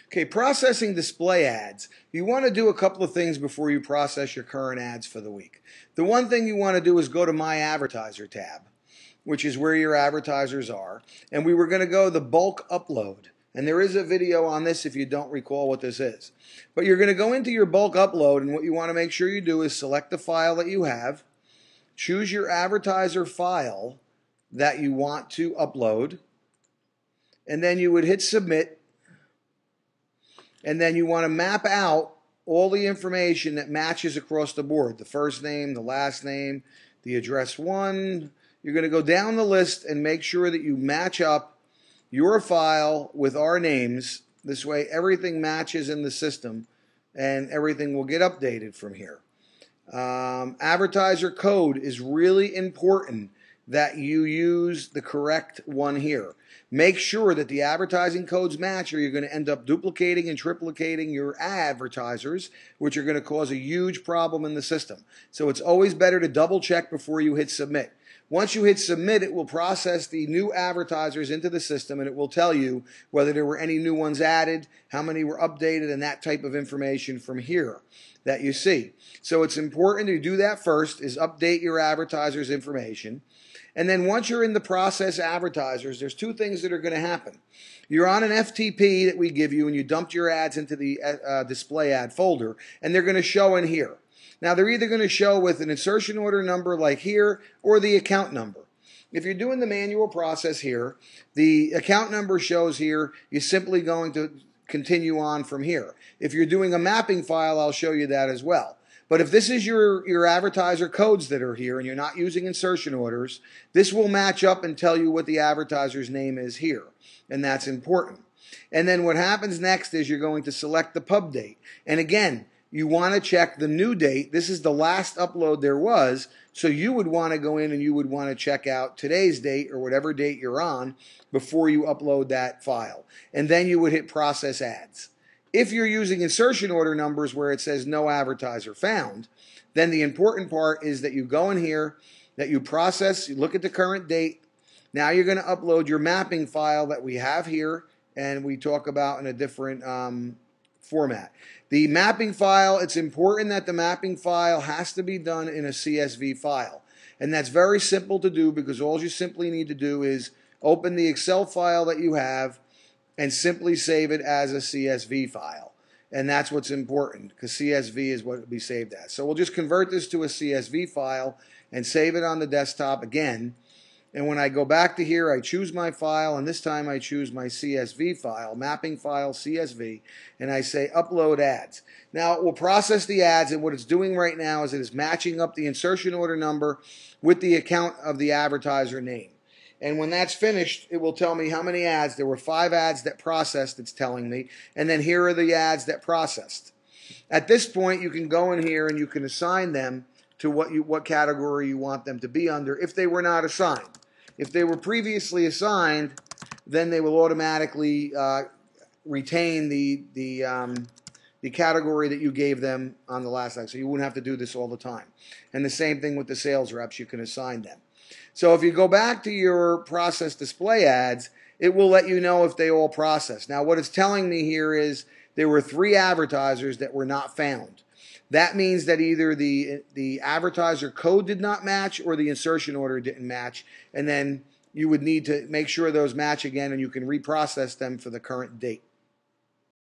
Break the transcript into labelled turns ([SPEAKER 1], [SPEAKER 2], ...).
[SPEAKER 1] Okay, processing display ads. You want to do a couple of things before you process your current ads for the week. The one thing you want to do is go to My Advertiser tab, which is where your advertisers are. And we were going to go the bulk upload. And there is a video on this if you don't recall what this is. But you're going to go into your bulk upload, and what you want to make sure you do is select the file that you have, choose your advertiser file that you want to upload, and then you would hit submit. And then you want to map out all the information that matches across the board. The first name, the last name, the address one. You're going to go down the list and make sure that you match up your file with our names. This way everything matches in the system and everything will get updated from here. Advertiser code is really important that you use the correct one here. Make sure that the advertising codes match, or you're going to end up duplicating and triplicating your advertisers, which are going to cause a huge problem in the system. So it's always better to double check before you hit submit. Once you hit submit, it will process the new advertisers into the system, and it will tell you whether there were any new ones added, how many were updated, and that type of information from here that you see. So it's important to do that first, is update your advertisers' information. And then once you're in the process advertisers, there's two things that are going to happen. You're on an FTP that we give you, and you dumped your ads into the display ad folder, and they're going to show in here. Now, they're either going to show with an insertion order number like here, or the account number. If you're doing the manual process here, the account number shows here. You're simply going to continue on from here. If you're doing a mapping file, I'll show you that as well. But if this is your advertiser codes that are here and you're not using insertion orders, this will match up and tell you what the advertiser's name is here. And that's important. And then what happens next is you're going to select the pub date. And again, you want to check the new date. This is the last upload there was. So you would want to go in and you would want to check out today's date or whatever date you're on before you upload that file. And then you would hit process ads. If you're using insertion order numbers where it says no advertiser found, then the important part is that you go in here, that you process, you look at the current date. Now you're going to upload your mapping file that we have here and we talk about in a different format. The mapping file, it's important that the mapping file has to be done in a CSV file. And that's very simple to do because all you simply need to do is open the Excel file that you have and simply save it as a CSV file. And that's what's important, because CSV is what it will be saved as. So we'll just convert this to a CSV file and save it on the desktop again. And when I go back to here, I choose my file, and this time I choose my CSV file, mapping file CSV, and I say upload ads. Now it will process the ads, and what it's doing right now is it is matching up the insertion order number with the account of the advertiser name. And when that's finished, it will tell me how many ads. There were 5 ads that processed, it's telling me. And then here are the ads that processed. At this point, you can go in here and you can assign them to what category you want them to be under if they were not assigned. If they were previously assigned, then they will automatically retain the category that you gave them on the last slide. So you wouldn't have to do this all the time. And the same thing with the sales reps, you can assign them. So if you go back to your process display ads, it will let you know if they all process. Now what it's telling me here is there were 3 advertisers that were not found. That means that either the advertiser code did not match or the insertion order didn't match, and then you would need to make sure those match again and you can reprocess them for the current date.